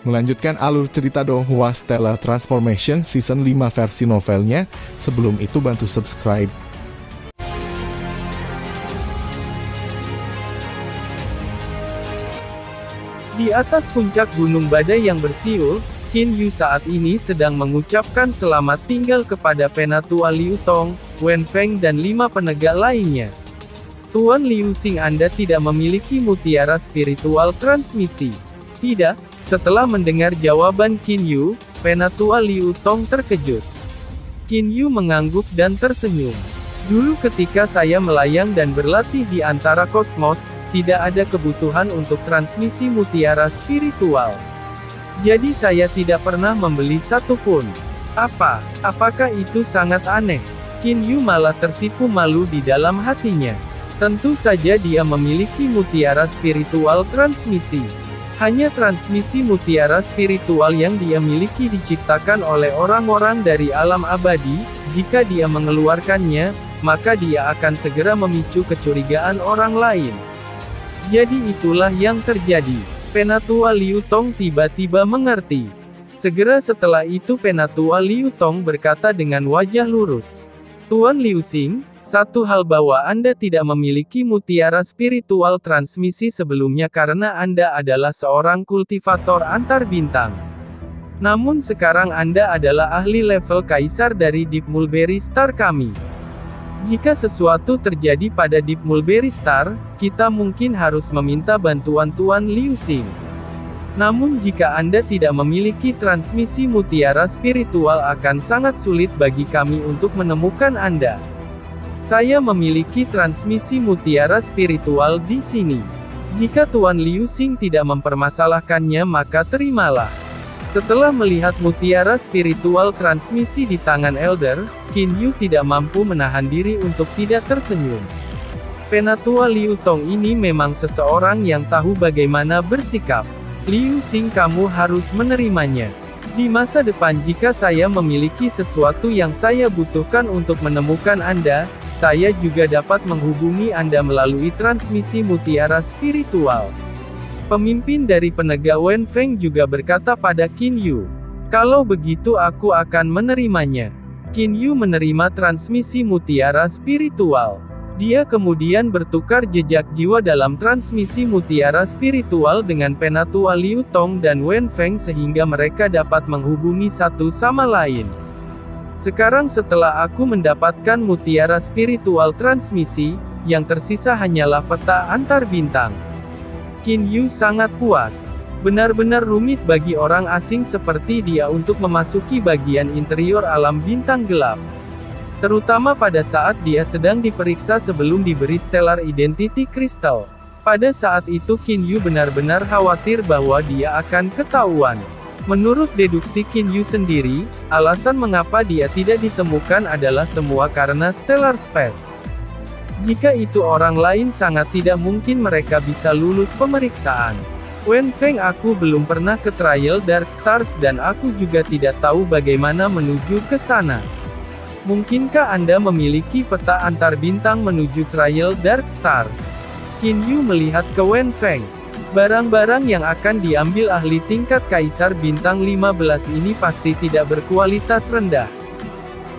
Melanjutkan alur cerita Donghua Stellar Transformation Season 5 versi novelnya. Sebelum itu bantu subscribe. Di atas puncak gunung badai yang bersiul, Qin Yu saat ini sedang mengucapkan selamat tinggal kepada Penatua Liu Tong, Wen Feng dan 5 penegak lainnya. Tuan Liu Xing, Anda tidak memiliki mutiara spiritual transmisi. Tidak. Setelah mendengar jawaban Qin Yu, Penatua Liu Tong terkejut. Qin Yu mengangguk dan tersenyum. Dulu ketika saya melayang dan berlatih di antara kosmos, tidak ada kebutuhan untuk transmisi mutiara spiritual. Jadi saya tidak pernah membeli satu pun. Apakah itu sangat aneh? Qin Yu malah tersipu malu di dalam hatinya. Tentu saja dia memiliki mutiara spiritual transmisi. Hanya transmisi mutiara spiritual yang dia miliki diciptakan oleh orang-orang dari alam abadi. Jika dia mengeluarkannya, maka dia akan segera memicu kecurigaan orang lain. Jadi itulah yang terjadi. Penatua Liu Tong tiba-tiba mengerti. Segera setelah itu Penatua Liu Tong berkata dengan wajah lurus. Tuan Liu Xing, satu hal bahwa Anda tidak memiliki mutiara spiritual transmisi sebelumnya karena Anda adalah seorang kultivator antar bintang. Namun sekarang Anda adalah ahli level kaisar dari Deep Mulberry Star kami. Jika sesuatu terjadi pada Deep Mulberry Star, kita mungkin harus meminta bantuan Tuan Liu Xing. Namun jika Anda tidak memiliki transmisi mutiara spiritual akan sangat sulit bagi kami untuk menemukan Anda. Saya memiliki transmisi mutiara spiritual di sini. Jika Tuan Liu Xing tidak mempermasalahkannya maka terimalah. Setelah melihat mutiara spiritual transmisi di tangan Elder, Qin Yu tidak mampu menahan diri untuk tidak tersenyum. Penatua Liu Tong ini memang seseorang yang tahu bagaimana bersikap. Liu Xing, kamu harus menerimanya. Di masa depan jika saya memiliki sesuatu yang saya butuhkan untuk menemukan Anda, saya juga dapat menghubungi Anda melalui transmisi mutiara spiritual. Pemimpin dari penegak Wen Feng juga berkata pada Qin Yu. Kalau begitu aku akan menerimanya. Qin Yu menerima transmisi mutiara spiritual. Dia kemudian bertukar jejak jiwa dalam transmisi mutiara spiritual dengan Penatua Liu Tong dan Wen Feng sehingga mereka dapat menghubungi satu sama lain. Sekarang setelah aku mendapatkan mutiara spiritual transmisi, yang tersisa hanyalah peta antar bintang. Qin Yu sangat puas. Benar-benar rumit bagi orang asing seperti dia untuk memasuki bagian interior alam bintang gelap. Terutama pada saat dia sedang diperiksa sebelum diberi Stellar Identity Crystal. Pada saat itu Qin Yu benar-benar khawatir bahwa dia akan ketahuan. Menurut deduksi Qin Yu sendiri, alasan mengapa dia tidak ditemukan adalah semua karena Stellar Space. Jika itu orang lain sangat tidak mungkin mereka bisa lulus pemeriksaan. Wen Feng, aku belum pernah ke Trial Dark Stars dan aku juga tidak tahu bagaimana menuju ke sana. Mungkinkah Anda memiliki peta antar bintang menuju Trial Dark Stars? Qin Yu melihat ke Wen Feng. Barang-barang yang akan diambil ahli tingkat Kaisar Bintang 15 ini pasti tidak berkualitas rendah.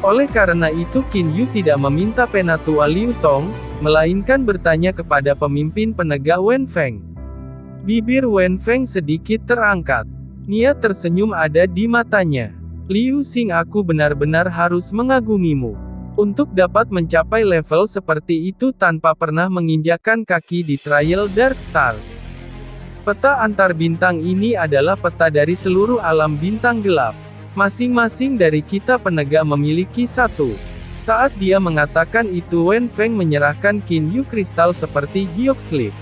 Oleh karena itu Qin Yu tidak meminta Penatua Liu Tong, melainkan bertanya kepada pemimpin penegak Wen Feng. Bibir Wen Feng sedikit terangkat. Niat tersenyum ada di matanya. Liu Xing, aku benar-benar harus mengagumimu. Untuk dapat mencapai level seperti itu tanpa pernah menginjakkan kaki di Trial Dark Stars. Peta antar bintang ini adalah peta dari seluruh alam bintang gelap. Masing-masing dari kita penegak memiliki satu. Saat dia mengatakan itu Wen Feng menyerahkan Qin Yu kristal seperti giok slip.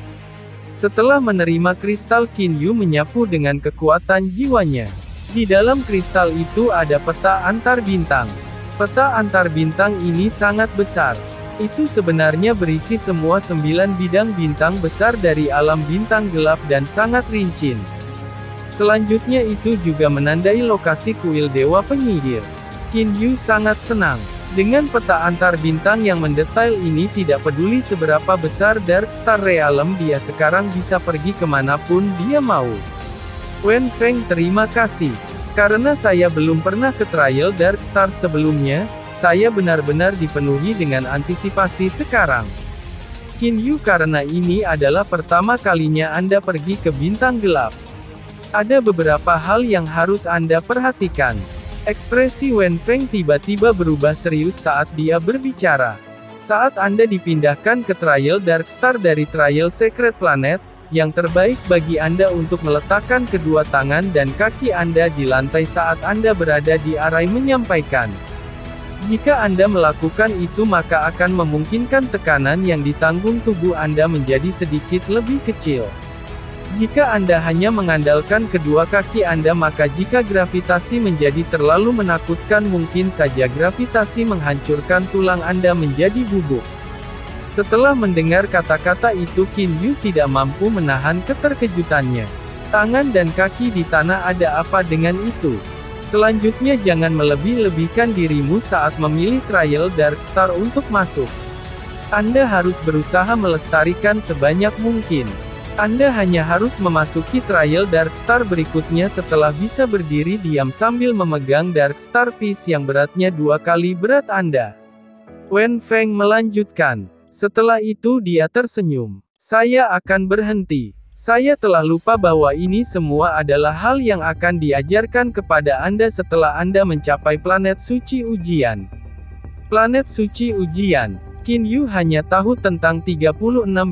Setelah menerima kristal Qin Yu menyapu dengan kekuatan jiwanya. Di dalam kristal itu ada peta antar bintang. Peta antar bintang ini sangat besar. Itu sebenarnya berisi semua 9 bidang bintang besar dari alam bintang gelap dan sangat rinci. Selanjutnya itu juga menandai lokasi kuil Dewa Penyihir. Qin Yu sangat senang. Dengan peta antar bintang yang mendetail ini tidak peduli seberapa besar Dark Star Realm dia sekarang bisa pergi kemanapun dia mau. Wen Feng terima kasih. Karena saya belum pernah ke trial Dark Star sebelumnya, saya benar-benar dipenuhi dengan antisipasi sekarang. Qin Yu, karena ini adalah pertama kalinya Anda pergi ke bintang gelap. Ada beberapa hal yang harus Anda perhatikan. Ekspresi Wen Feng tiba-tiba berubah serius saat dia berbicara. Saat Anda dipindahkan ke trial Dark Star dari trial Secret Planet, yang terbaik bagi Anda untuk meletakkan kedua tangan dan kaki Anda di lantai saat Anda berada di arai menyampaikan. Jika Anda melakukan itu maka akan memungkinkan tekanan yang ditanggung tubuh Anda menjadi sedikit lebih kecil. Jika Anda hanya mengandalkan kedua kaki Anda maka jika gravitasi menjadi terlalu menakutkan mungkin saja gravitasi menghancurkan tulang Anda menjadi bubuk. Setelah mendengar kata-kata itu Qin Yu tidak mampu menahan keterkejutannya. Tangan dan kaki di tanah, ada apa dengan itu? Selanjutnya jangan melebih-lebihkan dirimu saat memilih trial Dark Star untuk masuk. Anda harus berusaha melestarikan sebanyak mungkin. Anda hanya harus memasuki trial Dark Star berikutnya setelah bisa berdiri diam sambil memegang Dark Star Piece yang beratnya 2 kali berat Anda. Wen Feng melanjutkan. Setelah itu dia tersenyum. Saya akan berhenti. Saya telah lupa bahwa ini semua adalah hal yang akan diajarkan kepada Anda setelah Anda mencapai planet suci ujian. Planet suci ujian. Qin Yu hanya tahu tentang 36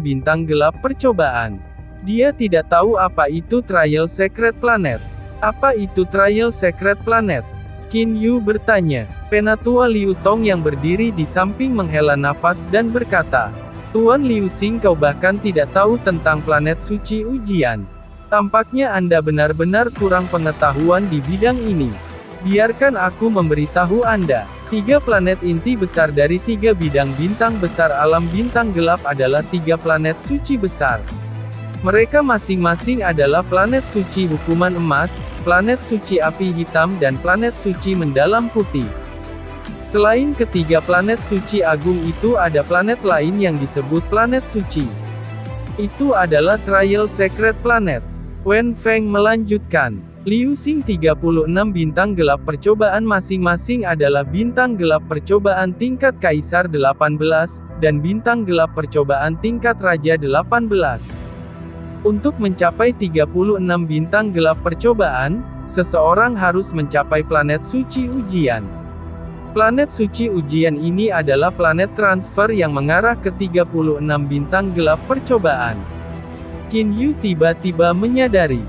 bintang gelap percobaan. Dia tidak tahu apa itu Trial Secret Planet. Apa itu Trial Secret Planet? Qin Yu bertanya. Penatua Liu Tong yang berdiri di samping menghela nafas dan berkata, Tuan Liu Xing, kau bahkan tidak tahu tentang planet suci ujian. Tampaknya Anda benar-benar kurang pengetahuan di bidang ini. Biarkan aku memberitahu Anda. 3 planet inti besar dari 3 bidang bintang besar alam bintang gelap adalah 3 planet suci besar. Mereka masing-masing adalah planet suci hukuman emas, planet suci api hitam dan planet suci mendalam putih. Selain ketiga planet suci agung itu ada planet lain yang disebut planet suci. Itu adalah Trial Secret Planet. Wen Feng melanjutkan. Liu Xing 36 bintang gelap percobaan masing-masing adalah bintang gelap percobaan tingkat Kaisar 18, dan bintang gelap percobaan tingkat Raja 18. Untuk mencapai 36 bintang gelap percobaan, seseorang harus mencapai planet suci ujian. Planet suci ujian ini adalah planet transfer yang mengarah ke 36 bintang gelap percobaan. Qin Yu tiba-tiba menyadari.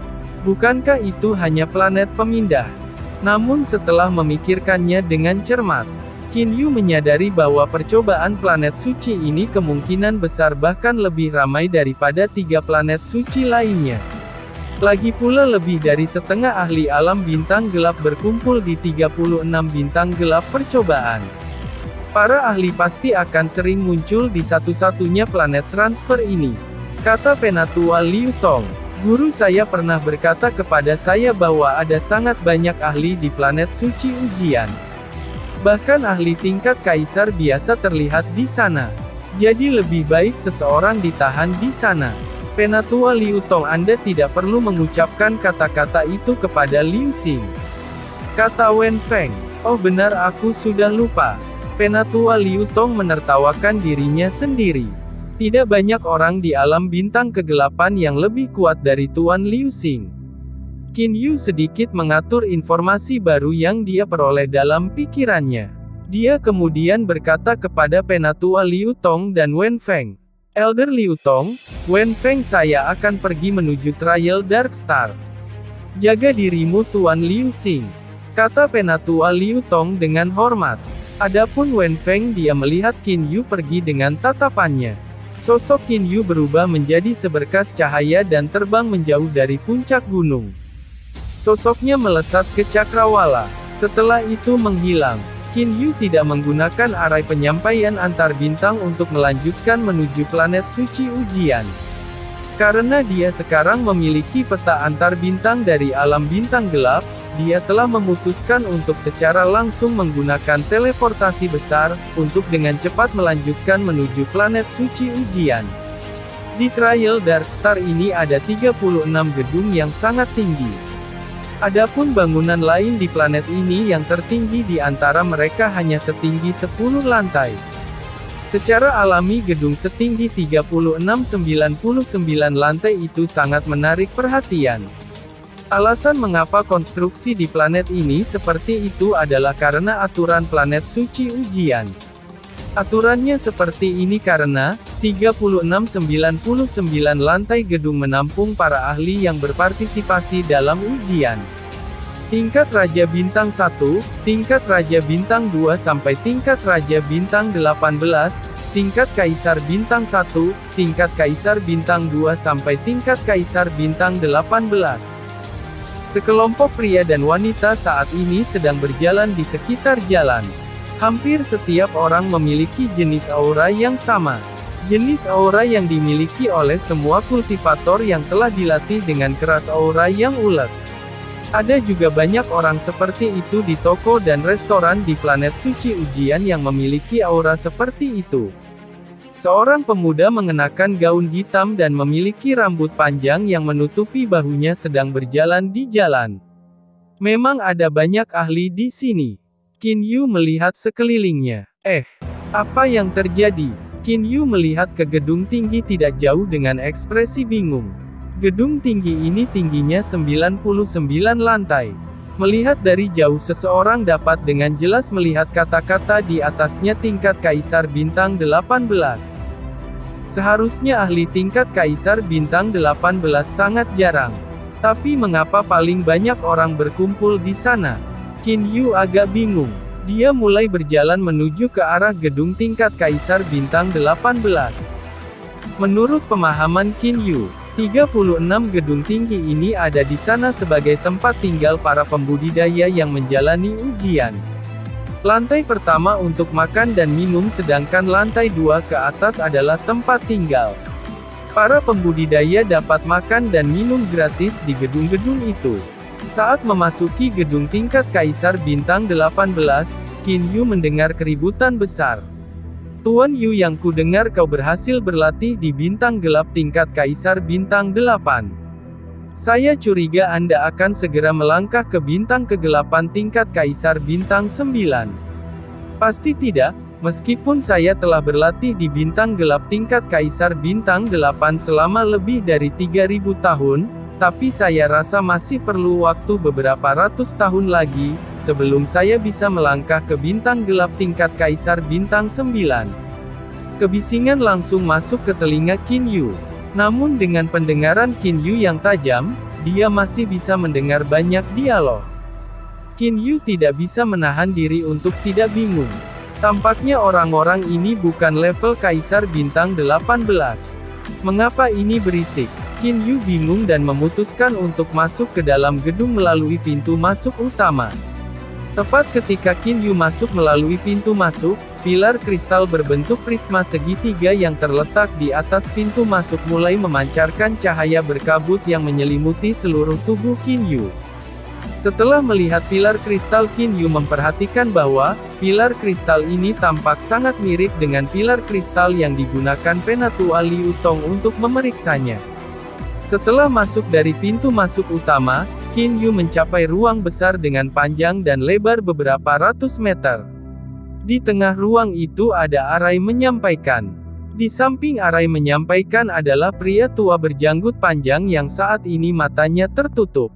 Bukankah itu hanya planet pemindah? Namun setelah memikirkannya dengan cermat, Qin Yu menyadari bahwa percobaan planet suci ini kemungkinan besar bahkan lebih ramai daripada 3 planet suci lainnya. Lagi pula lebih dari setengah ahli alam bintang gelap berkumpul di 36 bintang gelap percobaan. Para ahli pasti akan sering muncul di satu-satunya planet transfer ini. Kata Penatua Liu Tong. Guru saya pernah berkata kepada saya bahwa ada sangat banyak ahli di planet suci ujian. Bahkan ahli tingkat Kaisar biasa terlihat di sana. Jadi lebih baik seseorang ditahan di sana. Penatua Liu Tong, Anda tidak perlu mengucapkan kata-kata itu kepada Liu Xing. Kata Wen Feng. Oh benar, aku sudah lupa. Penatua Liu Tong menertawakan dirinya sendiri. Tidak banyak orang di alam bintang kegelapan yang lebih kuat dari Tuan Liu Xing. Qin Yu sedikit mengatur informasi baru yang dia peroleh dalam pikirannya. Dia kemudian berkata kepada Penatua Liu Tong dan Wen Feng. Elder Liu Tong, Wen Feng, saya akan pergi menuju Trial Dark Star. Jaga dirimu Tuan Liu Xing. Kata Penatua Liu Tong dengan hormat. Adapun Wen Feng, dia melihat Qin Yu pergi dengan tatapannya. Sosok Qin Yu berubah menjadi seberkas cahaya dan terbang menjauh dari puncak gunung. Sosoknya melesat ke cakrawala. Setelah itu menghilang. Qin Yu tidak menggunakan arai penyampaian antar bintang untuk melanjutkan menuju planet suci ujian. Karena dia sekarang memiliki peta antar bintang dari alam bintang gelap, dia telah memutuskan untuk secara langsung menggunakan teleportasi besar, untuk dengan cepat melanjutkan menuju planet suci ujian. Di Trial Dark Star ini ada 36 gedung yang sangat tinggi. Adapun bangunan lain di planet ini yang tertinggi di antara mereka hanya setinggi 10 lantai. Secara alami gedung setinggi 36-99 lantai itu sangat menarik perhatian. Alasan mengapa konstruksi di planet ini seperti itu adalah karena aturan planet suci ujian. Aturannya seperti ini karena 36-99 lantai gedung menampung para ahli yang berpartisipasi dalam ujian. Tingkat Raja Bintang 1, tingkat Raja Bintang 2 sampai tingkat Raja Bintang 18, tingkat Kaisar Bintang 1, tingkat Kaisar Bintang 2 sampai tingkat Kaisar Bintang 18. Sekelompok pria dan wanita saat ini sedang berjalan di sekitar jalan. Hampir setiap orang memiliki jenis aura yang sama. Jenis aura yang dimiliki oleh semua kultivator yang telah dilatih dengan keras aura yang ulet. Ada juga banyak orang seperti itu di toko dan restoran di planet suci ujian yang memiliki aura seperti itu. Seorang pemuda mengenakan gaun hitam dan memiliki rambut panjang yang menutupi bahunya sedang berjalan di jalan. Memang ada banyak ahli di sini. Qin Yu melihat sekelilingnya. Apa yang terjadi? Qin Yu melihat ke gedung tinggi tidak jauh dengan ekspresi bingung. Gedung tinggi ini tingginya 99 lantai. Melihat dari jauh seseorang dapat dengan jelas melihat kata-kata di atasnya tingkat Kaisar Bintang 18. Seharusnya ahli tingkat Kaisar Bintang 18 sangat jarang. Tapi mengapa paling banyak orang berkumpul di sana? Qin Yu agak bingung. Dia mulai berjalan menuju ke arah gedung tingkat Kaisar Bintang 18. Menurut pemahaman Qin Yu, 36 gedung tinggi ini ada di sana sebagai tempat tinggal para pembudidaya yang menjalani ujian. Lantai pertama untuk makan dan minum sedangkan lantai 2 ke atas adalah tempat tinggal. Para pembudidaya dapat makan dan minum gratis di gedung-gedung itu. Saat memasuki gedung tingkat Kaisar Bintang 18, Qin Yu mendengar keributan besar. Tuan Yu, yang ku dengar kau berhasil berlatih di bintang gelap tingkat Kaisar Bintang 8. Saya curiga Anda akan segera melangkah ke bintang kegelapan tingkat Kaisar Bintang 9. Pasti tidak, meskipun saya telah berlatih di bintang gelap tingkat Kaisar Bintang 8 selama lebih dari 3000 tahun, tapi saya rasa masih perlu waktu beberapa ratus tahun lagi, sebelum saya bisa melangkah ke bintang gelap tingkat Kaisar Bintang 9. Kebisingan langsung masuk ke telinga Qin Yu. Namun dengan pendengaran Qin Yu yang tajam, dia masih bisa mendengar banyak dialog. Qin Yu tidak bisa menahan diri untuk tidak bingung. Tampaknya orang-orang ini bukan level Kaisar Bintang 18. Mengapa ini berisik? Qin Yu bingung dan memutuskan untuk masuk ke dalam gedung melalui pintu masuk utama. Tepat ketika Qin Yu masuk melalui pintu masuk, pilar kristal berbentuk prisma segitiga yang terletak di atas pintu masuk mulai memancarkan cahaya berkabut yang menyelimuti seluruh tubuh Qin Yu. Setelah melihat pilar kristal, Qin Yu memperhatikan bahwa pilar kristal ini tampak sangat mirip dengan pilar kristal yang digunakan Penatua Liu Tong untuk memeriksanya. Setelah masuk dari pintu masuk utama, Qin Yu mencapai ruang besar dengan panjang dan lebar beberapa ratus meter. Di tengah ruang itu ada arai menyampaikan. Di samping arai menyampaikan adalah pria tua berjanggut panjang yang saat ini matanya tertutup.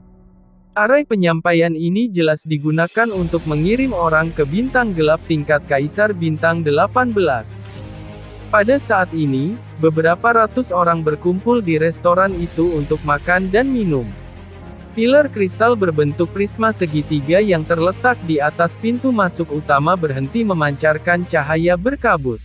Arai penyampaian ini jelas digunakan untuk mengirim orang ke bintang gelap tingkat Kaisar Bintang 18. Pada saat ini, beberapa ratus orang berkumpul di restoran itu untuk makan dan minum. Pilar kristal berbentuk prisma segitiga yang terletak di atas pintu masuk utama berhenti memancarkan cahaya berkabut.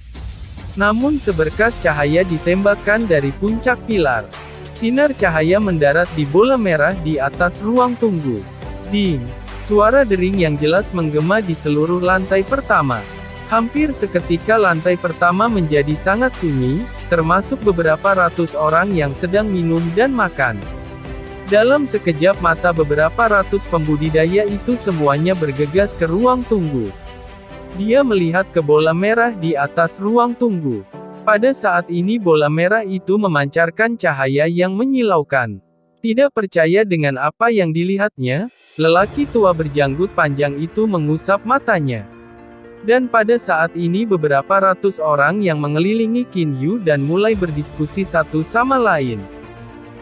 Namun seberkas cahaya ditembakkan dari puncak pilar. Sinar cahaya mendarat di bola merah di atas ruang tunggu. Ding! Suara dering yang jelas menggema di seluruh lantai pertama. Hampir seketika lantai pertama menjadi sangat sunyi, termasuk beberapa ratus orang yang sedang minum dan makan. Dalam sekejap mata beberapa ratus pembudidaya itu semuanya bergegas ke ruang tunggu. Dia melihat ke bola merah di atas ruang tunggu. Pada saat ini bola merah itu memancarkan cahaya yang menyilaukan. Tidak percaya dengan apa yang dilihatnya, lelaki tua berjanggut panjang itu mengusap matanya. Dan pada saat ini beberapa ratus orang yang mengelilingi Qin Yu dan mulai berdiskusi satu sama lain.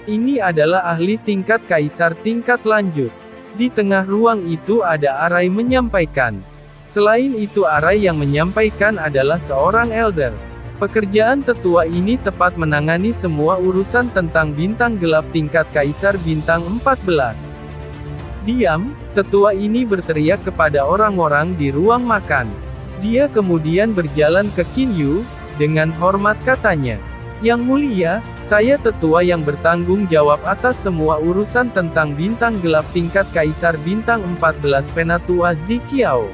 Ini adalah ahli tingkat kaisar tingkat lanjut. Di tengah ruang itu ada Arai menyampaikan. Selain itu Arai yang menyampaikan adalah seorang elder. Pekerjaan tetua ini tepat menangani semua urusan tentang bintang gelap tingkat kaisar bintang 14. Diam, tetua ini berteriak kepada orang-orang di ruang makan. Dia kemudian berjalan ke Qin Yu, dengan hormat katanya. Yang mulia, saya tetua yang bertanggung jawab atas semua urusan tentang bintang gelap tingkat kaisar bintang 14 Penatua Ziqiao.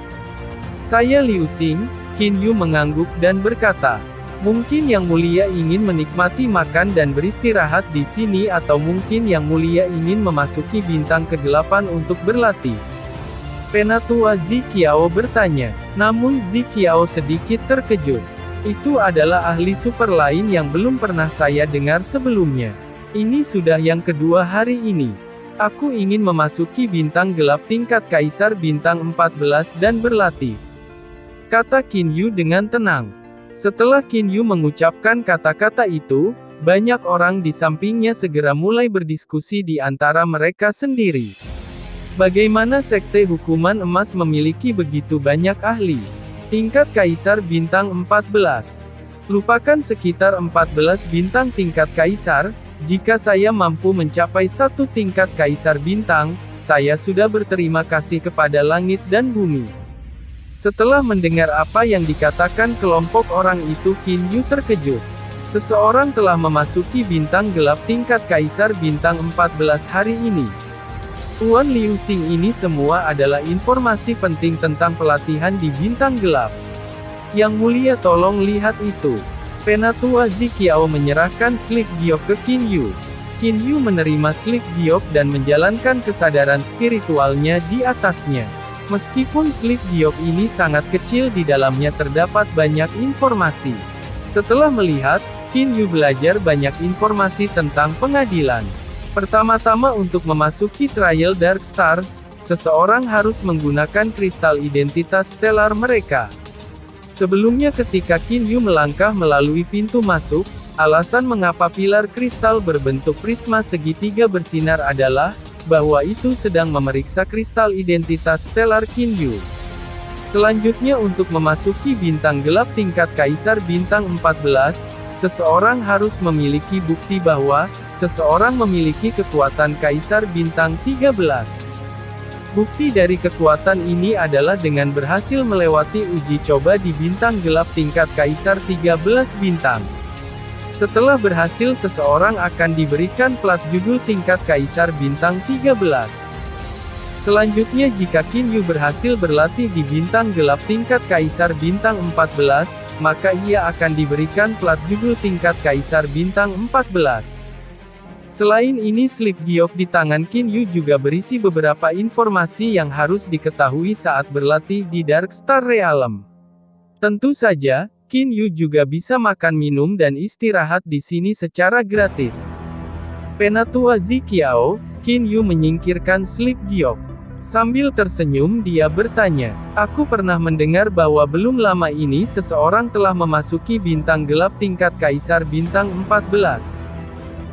Saya Liu Xing. Qin Yu mengangguk dan berkata, mungkin yang mulia ingin menikmati makan dan beristirahat di sini atau mungkin yang mulia ingin memasuki bintang kegelapan untuk berlatih. Penatua Ziqiao bertanya, namun Ziqiao sedikit terkejut. Itu adalah ahli super lain yang belum pernah saya dengar sebelumnya. Ini sudah yang kedua hari ini. Aku ingin memasuki bintang gelap tingkat kaisar bintang 14 dan berlatih. Kata Qin Yu dengan tenang. Setelah Qin Yu mengucapkan kata-kata itu, banyak orang di sampingnya segera mulai berdiskusi di antara mereka sendiri. Bagaimana sekte hukuman emas memiliki begitu banyak ahli? Tingkat kaisar bintang 14. Lupakan sekitar 14 bintang tingkat kaisar, jika saya mampu mencapai satu tingkat kaisar bintang, saya sudah berterima kasih kepada langit dan bumi. Setelah mendengar apa yang dikatakan kelompok orang itu Qin Yu terkejut. Seseorang telah memasuki bintang gelap tingkat kaisar bintang 14 hari ini. Tuan Liu Xing, ini semua adalah informasi penting tentang pelatihan di bintang gelap. Yang mulia tolong lihat itu. Penatua Ziqiao menyerahkan slip giok ke Qin Yu. Qin Yu menerima slip giok dan menjalankan kesadaran spiritualnya di atasnya. Meskipun slip giok ini sangat kecil, di dalamnya terdapat banyak informasi. Setelah melihat, Qin Yu belajar banyak informasi tentang pengadilan. Pertama-tama untuk memasuki Trial Dark Stars, seseorang harus menggunakan kristal identitas stellar mereka. Sebelumnya ketika Qin Yu melangkah melalui pintu masuk, alasan mengapa pilar kristal berbentuk prisma segitiga bersinar adalah bahwa itu sedang memeriksa kristal identitas stellar Qin Yu. Selanjutnya untuk memasuki bintang gelap tingkat kaisar bintang 14, seseorang harus memiliki bukti bahwa seseorang memiliki kekuatan kaisar bintang 13. Bukti dari kekuatan ini adalah dengan berhasil melewati uji coba di bintang gelap tingkat kaisar 13 bintang. Setelah berhasil, seseorang akan diberikan plat judul tingkat kaisar bintang 13. Selanjutnya jika Qin Yu berhasil berlatih di bintang gelap tingkat kaisar bintang 14, maka ia akan diberikan plat judul tingkat kaisar bintang 14. Selain ini slip giok di tangan Qin Yu juga berisi beberapa informasi yang harus diketahui saat berlatih di Dark Star Realm. Tentu saja, Qin Yu juga bisa makan minum dan istirahat di sini secara gratis. Penatua Ziqiao, Qin Yu menyingkirkan slip giok. Sambil tersenyum dia bertanya, aku pernah mendengar bahwa belum lama ini seseorang telah memasuki bintang gelap tingkat kaisar bintang 14.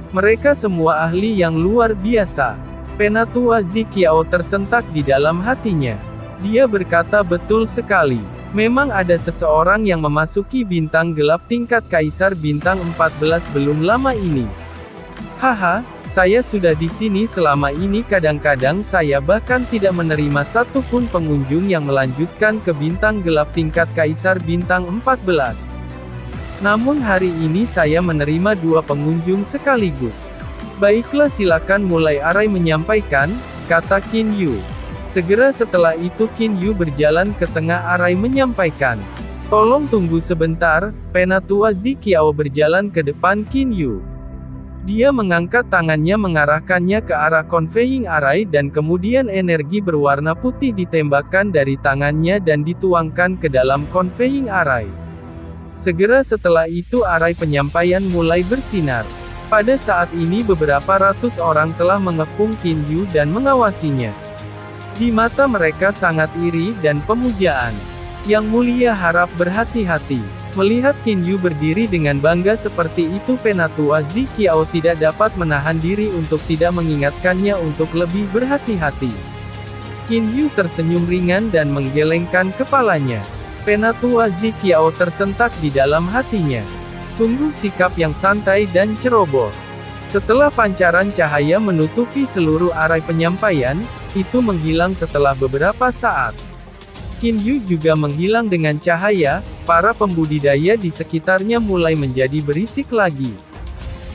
Mereka semua ahli yang luar biasa. Penatua Ziqiao tersentak di dalam hatinya. Dia berkata betul sekali. Memang ada seseorang yang memasuki bintang gelap tingkat kaisar bintang 14 belum lama ini. Haha, saya sudah di sini selama ini, kadang-kadang saya bahkan tidak menerima satu pun pengunjung yang melanjutkan ke bintang gelap tingkat kaisar bintang 14. Namun hari ini saya menerima 2 pengunjung sekaligus. Baiklah, silakan mulai, Arai menyampaikan, kata Qin Yu. Segera setelah itu Qin Yu berjalan ke tengah. Arai menyampaikan, tolong tunggu sebentar. Penatua Ziqiao berjalan ke depan Qin Yu. Dia mengangkat tangannya mengarahkannya ke arah Conveying Arai dan kemudian energi berwarna putih ditembakkan dari tangannya dan dituangkan ke dalam Conveying Arai. Segera setelah itu Arai penyampaian mulai bersinar. Pada saat ini beberapa ratus orang telah mengepung Qin Yu dan mengawasinya. Di mata mereka sangat iri dan pemujaan. Yang Mulia harap berhati-hati. Melihat Qin Yu berdiri dengan bangga seperti itu, Penatua Zi Qiao tidak dapat menahan diri untuk tidak mengingatkannya untuk lebih berhati-hati. Qin Yu tersenyum ringan dan menggelengkan kepalanya. Penatua Zi Qiao tersentak di dalam hatinya. Sungguh sikap yang santai dan ceroboh. Setelah pancaran cahaya menutupi seluruh arai penyampaian, itu menghilang setelah beberapa saat. Qin Yu juga menghilang dengan cahaya, para pembudidaya di sekitarnya mulai menjadi berisik lagi.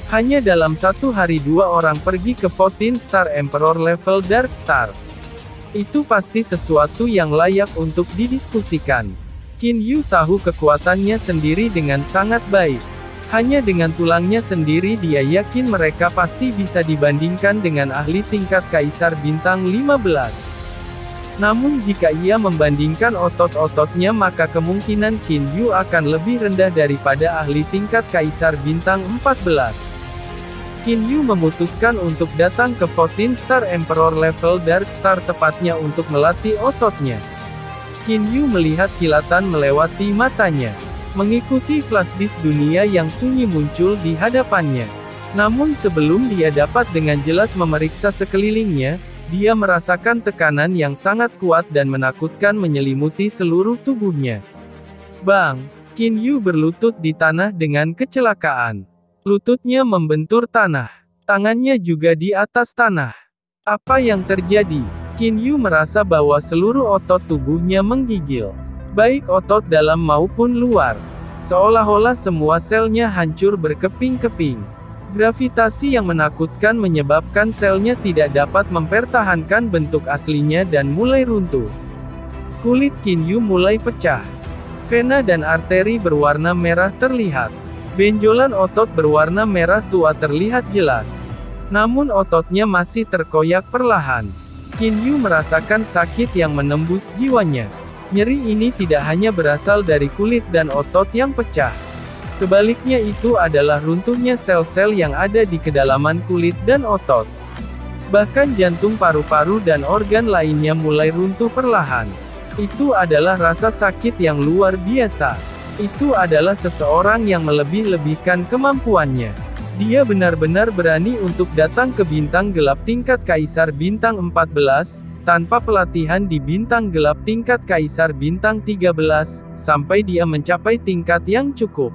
Hanya dalam satu hari 2 orang pergi ke 14 Star Emperor level Dark Star. Itu pasti sesuatu yang layak untuk didiskusikan. Qin Yu tahu kekuatannya sendiri dengan sangat baik. Hanya dengan tulangnya sendiri dia yakin mereka pasti bisa dibandingkan dengan ahli tingkat Kaisar Bintang 15. Namun jika ia membandingkan otot-ototnya maka kemungkinan Qin Yu akan lebih rendah daripada ahli tingkat Kaisar Bintang 14. Qin Yu memutuskan untuk datang ke 14 Star Emperor level Dark Star tepatnya untuk melatih ototnya. Qin Yu melihat kilatan melewati matanya. Mengikuti flash disk dunia yang sunyi muncul di hadapannya. Namun sebelum dia dapat dengan jelas memeriksa sekelilingnya, dia merasakan tekanan yang sangat kuat dan menakutkan menyelimuti seluruh tubuhnya. Bang! Qin Yu berlutut di tanah dengan kecelakaan. Lututnya membentur tanah. Tangannya juga di atas tanah. Apa yang terjadi? Qin Yu merasa bahwa seluruh otot tubuhnya menggigil. Baik otot dalam maupun luar. Seolah-olah semua selnya hancur berkeping-keping. Gravitasi yang menakutkan menyebabkan selnya tidak dapat mempertahankan bentuk aslinya dan mulai runtuh. Kulit Qin Yu mulai pecah. Vena dan arteri berwarna merah terlihat. Benjolan otot berwarna merah tua terlihat jelas. Namun ototnya masih terkoyak perlahan. Qin Yu merasakan sakit yang menembus jiwanya. Nyeri ini tidak hanya berasal dari kulit dan otot yang pecah. Sebaliknya itu adalah runtuhnya sel-sel yang ada di kedalaman kulit dan otot. Bahkan jantung, paru-paru dan organ lainnya mulai runtuh perlahan. Itu adalah rasa sakit yang luar biasa. Itu adalah seseorang yang melebih-lebihkan kemampuannya. Dia benar-benar berani untuk datang ke bintang gelap tingkat Kaisar Bintang 14, tanpa pelatihan di bintang gelap tingkat Kaisar Bintang 13, sampai dia mencapai tingkat yang cukup.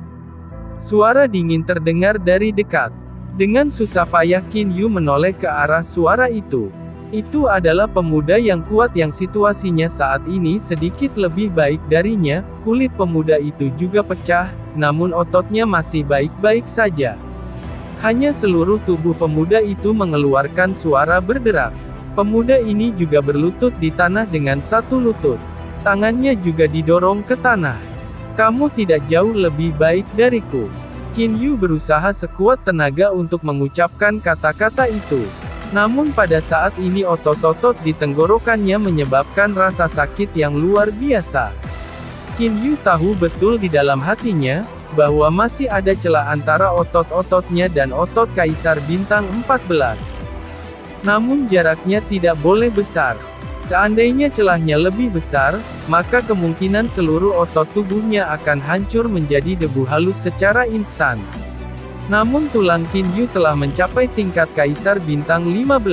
Suara dingin terdengar dari dekat. Dengan susah payah Qin Yu menoleh ke arah suara itu. Itu adalah pemuda yang kuat yang situasinya saat ini sedikit lebih baik darinya. Kulit pemuda itu juga pecah, namun ototnya masih baik-baik saja. Hanya seluruh tubuh pemuda itu mengeluarkan suara berderak. Pemuda ini juga berlutut di tanah dengan satu lutut. Tangannya juga didorong ke tanah. Kamu tidak jauh lebih baik dariku. Qin Yu berusaha sekuat tenaga untuk mengucapkan kata-kata itu. Namun pada saat ini otot-otot di tenggorokannya menyebabkan rasa sakit yang luar biasa. Qin Yu tahu betul di dalam hatinya, bahwa masih ada celah antara otot-ototnya dan otot Kaisar Bintang 14. Namun jaraknya tidak boleh besar. Seandainya celahnya lebih besar, maka kemungkinan seluruh otot tubuhnya akan hancur menjadi debu halus secara instan. Namun tulang Qin Yu telah mencapai tingkat Kaisar Bintang 15.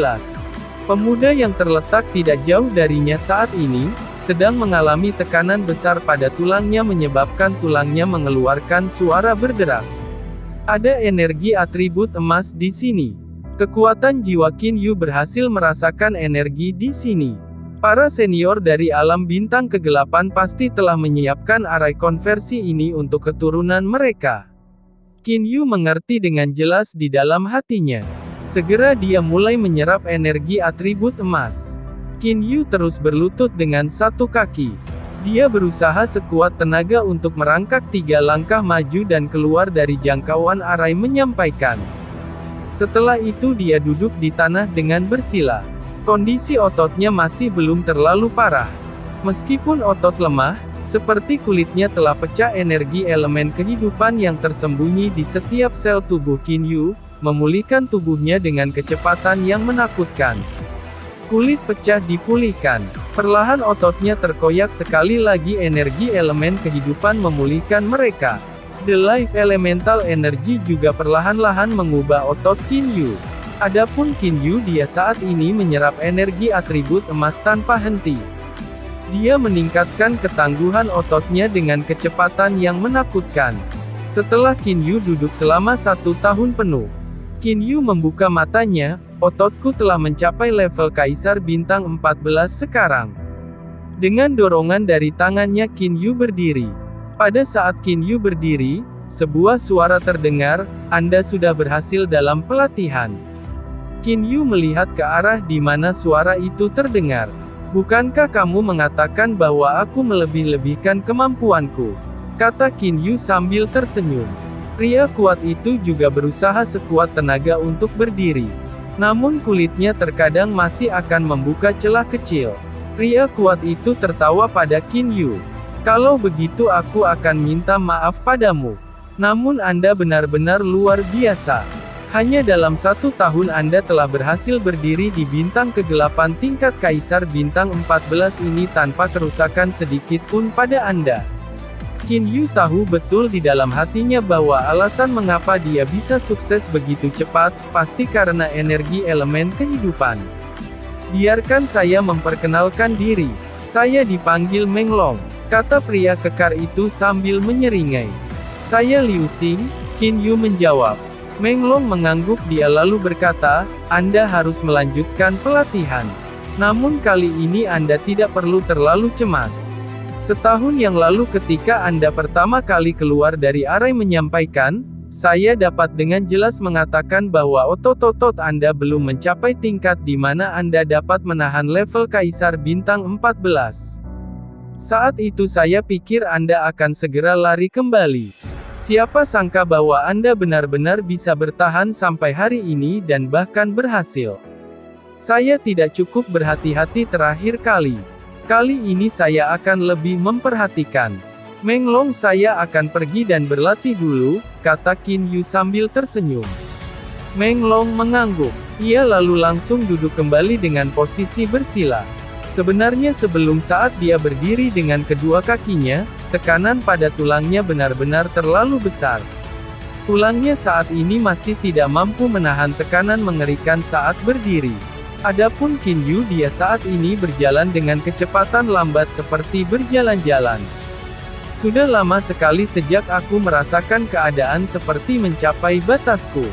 Pemuda yang terletak tidak jauh darinya saat ini, sedang mengalami tekanan besar pada tulangnya menyebabkan tulangnya mengeluarkan suara berderak. Ada energi atribut emas di sini. Kekuatan jiwa Qin Yu berhasil merasakan energi di sini. Para senior dari alam bintang kegelapan pasti telah menyiapkan arai konversi ini untuk keturunan mereka. Qin Yu mengerti dengan jelas di dalam hatinya. Segera dia mulai menyerap energi atribut emas. Qin Yu terus berlutut dengan satu kaki. Dia berusaha sekuat tenaga untuk merangkak 3 langkah maju dan keluar dari jangkauan arai menyampaikan. Setelah itu dia duduk di tanah dengan bersila. Kondisi ototnya masih belum terlalu parah. Meskipun otot lemah, seperti kulitnya telah pecah energi elemen kehidupan yang tersembunyi di setiap sel tubuh Qin Yu, memulihkan tubuhnya dengan kecepatan yang menakutkan. Kulit pecah dipulihkan. Perlahan ototnya terkoyak, sekali lagi energi elemen kehidupan memulihkan mereka. The Life Elemental Energy juga perlahan-lahan mengubah otot Qin Yu. Adapun Qin Yu, dia saat ini menyerap energi atribut emas tanpa henti. Dia meningkatkan ketangguhan ototnya dengan kecepatan yang menakutkan. Setelah Qin Yu duduk selama 1 tahun penuh, Qin Yu membuka matanya. Ototku telah mencapai level Kaisar Bintang 14 sekarang. Dengan dorongan dari tangannya, Qin Yu berdiri. Pada saat Qin Yu berdiri, sebuah suara terdengar, "Anda sudah berhasil dalam pelatihan." Qin Yu melihat ke arah di mana suara itu terdengar. "Bukankah kamu mengatakan bahwa aku melebih-lebihkan kemampuanku?" kata Qin Yu sambil tersenyum. Pria kuat itu juga berusaha sekuat tenaga untuk berdiri. Namun kulitnya terkadang masih akan membuka celah kecil. Pria kuat itu tertawa pada Qin Yu. "Kalau begitu aku akan minta maaf padamu. Namun Anda benar-benar luar biasa. Hanya dalam 1 tahun Anda telah berhasil berdiri di bintang kegelapan tingkat Kaisar Bintang 14 ini tanpa kerusakan sedikit pun pada Anda." Qin Yu tahu betul di dalam hatinya bahwa alasan mengapa dia bisa sukses begitu cepat, pasti karena energi elemen kehidupan. "Biarkan saya memperkenalkan diri. Saya dipanggil Meng Long," kata pria kekar itu sambil menyeringai. "Saya Liu Xing," Qin Yu menjawab. Meng Long mengangguk, dia lalu berkata, "Anda harus melanjutkan pelatihan. Namun kali ini Anda tidak perlu terlalu cemas. Setahun yang lalu ketika Anda pertama kali keluar dari arai menyampaikan, saya dapat dengan jelas mengatakan bahwa otot-otot Anda belum mencapai tingkat di mana Anda dapat menahan level Kaisar Bintang 14. Saat itu saya pikir Anda akan segera lari kembali. Siapa sangka bahwa Anda benar-benar bisa bertahan sampai hari ini dan bahkan berhasil. Saya tidak cukup berhati-hati terakhir kali. Kali ini saya akan lebih memperhatikan. Meng Long, saya akan pergi dan berlatih dulu," kata Qin Yu sambil tersenyum. Meng Long mengangguk. Ia lalu langsung duduk kembali dengan posisi bersila. Sebenarnya sebelum saat dia berdiri dengan kedua kakinya, tekanan pada tulangnya benar-benar terlalu besar. Tulangnya saat ini masih tidak mampu menahan tekanan mengerikan saat berdiri. Adapun Qin Yu, dia saat ini berjalan dengan kecepatan lambat seperti berjalan-jalan. "Sudah lama sekali sejak aku merasakan keadaan seperti mencapai batasku."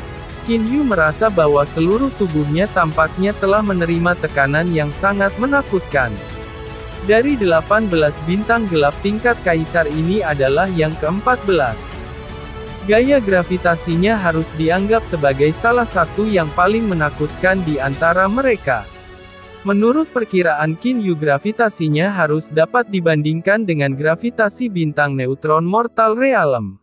Qin Yu merasa bahwa seluruh tubuhnya tampaknya telah menerima tekanan yang sangat menakutkan. Dari 18 bintang gelap tingkat Kaisar ini adalah yang ke-14. Gaya gravitasinya harus dianggap sebagai salah satu yang paling menakutkan di antara mereka. Menurut perkiraan Qin Yu, gravitasinya harus dapat dibandingkan dengan gravitasi bintang neutron Mortal Realm.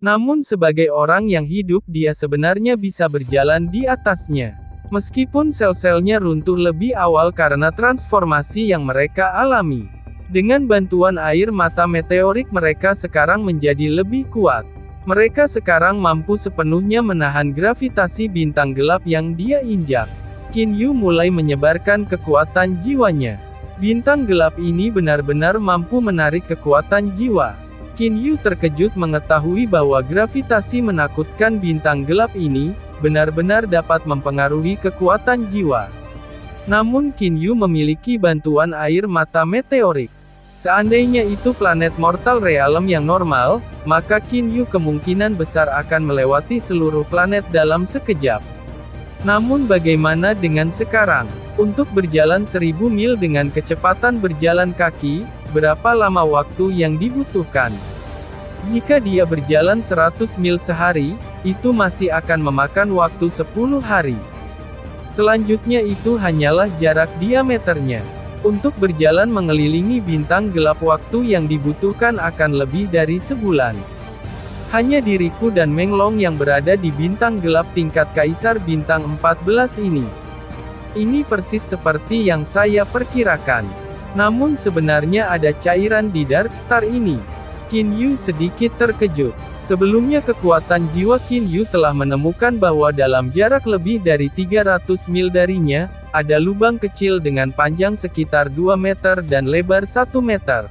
Namun sebagai orang yang hidup, dia sebenarnya bisa berjalan di atasnya. Meskipun sel-selnya runtuh lebih awal karena transformasi yang mereka alami. Dengan bantuan air mata meteorik mereka sekarang menjadi lebih kuat. Mereka sekarang mampu sepenuhnya menahan gravitasi bintang gelap yang dia injak. Qin Yu mulai menyebarkan kekuatan jiwanya. Bintang gelap ini benar-benar mampu menarik kekuatan jiwa. Qin Yu terkejut mengetahui bahwa gravitasi menakutkan bintang gelap ini, benar-benar dapat mempengaruhi kekuatan jiwa. Namun Qin Yu memiliki bantuan air mata meteorik. Seandainya itu planet Mortal Realm yang normal, maka Qin Yu kemungkinan besar akan melewati seluruh planet dalam sekejap. Namun bagaimana dengan sekarang? Untuk berjalan 1000 mil dengan kecepatan berjalan kaki, berapa lama waktu yang dibutuhkan? Jika dia berjalan 100 mil sehari, itu masih akan memakan waktu 10 hari. Selanjutnya itu hanyalah jarak diameternya. Untuk berjalan mengelilingi bintang gelap, waktu yang dibutuhkan akan lebih dari sebulan. Hanya diriku dan Meng Long yang berada di bintang gelap tingkat Kaisar Bintang 14 ini. Ini persis seperti yang saya perkirakan. Namun sebenarnya ada cairan di Dark Star ini. Qin Yu sedikit terkejut. Sebelumnya kekuatan jiwa Qin Yu telah menemukan bahwa dalam jarak lebih dari 300 mil darinya, ada lubang kecil dengan panjang sekitar 2 meter dan lebar 1 meter.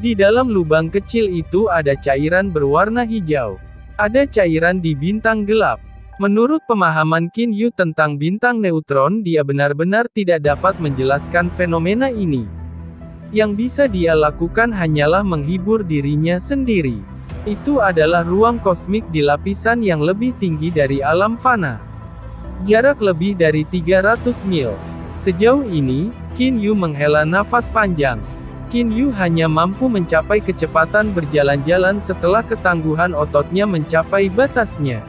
Di dalam lubang kecil itu ada cairan berwarna hijau. Ada cairan di bintang gelap. Menurut pemahaman Qin Yu tentang bintang neutron, dia benar-benar tidak dapat menjelaskan fenomena ini. Yang bisa dia lakukan hanyalah menghibur dirinya sendiri. Itu adalah ruang kosmik di lapisan yang lebih tinggi dari alam fana. Jarak lebih dari 300 mil. Sejauh ini, Qin Yu menghela nafas panjang. Qin Yu hanya mampu mencapai kecepatan berjalan-jalan setelah ketangguhan ototnya mencapai batasnya.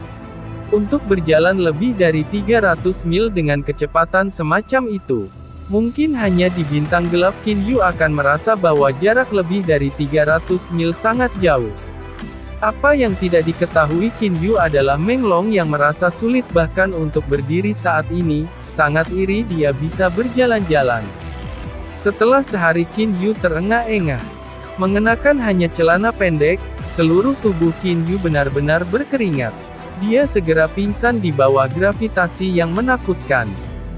Untuk berjalan lebih dari 300 mil dengan kecepatan semacam itu, mungkin hanya di bintang gelap Qin Yu akan merasa bahwa jarak lebih dari 300 mil sangat jauh. Apa yang tidak diketahui Qin Yu adalah Meng Long yang merasa sulit bahkan untuk berdiri saat ini, sangat iri dia bisa berjalan-jalan. Setelah sehari Qin Yu terengah-engah. Mengenakan hanya celana pendek, seluruh tubuh Qin Yu benar-benar berkeringat. Dia segera pingsan di bawah gravitasi yang menakutkan.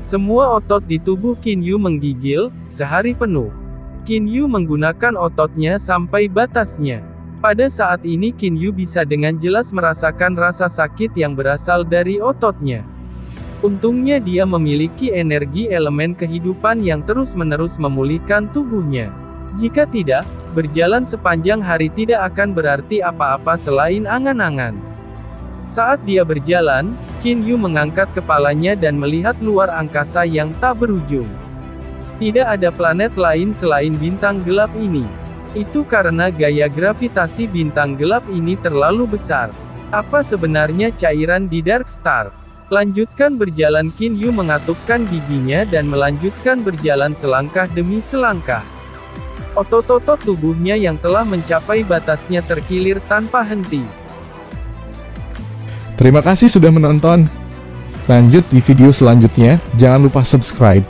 Semua otot di tubuh Qin Yu menggigil, sehari penuh. Qin Yu menggunakan ototnya sampai batasnya. Pada saat ini Qin Yu bisa dengan jelas merasakan rasa sakit yang berasal dari ototnya. Untungnya dia memiliki energi elemen kehidupan yang terus-menerus memulihkan tubuhnya. Jika tidak, berjalan sepanjang hari tidak akan berarti apa-apa selain angan-angan. Saat dia berjalan, Qin Yu mengangkat kepalanya dan melihat luar angkasa yang tak berujung. Tidak ada planet lain selain bintang gelap ini. Itu karena gaya gravitasi bintang gelap ini terlalu besar. Apa sebenarnya cairan di Dark Star? Lanjutkan berjalan. Qin Yu mengatupkan giginya dan melanjutkan berjalan selangkah demi selangkah. Otot-otot tubuhnya yang telah mencapai batasnya terkilir tanpa henti. Terima kasih sudah menonton. Lanjut di video selanjutnya, jangan lupa subscribe.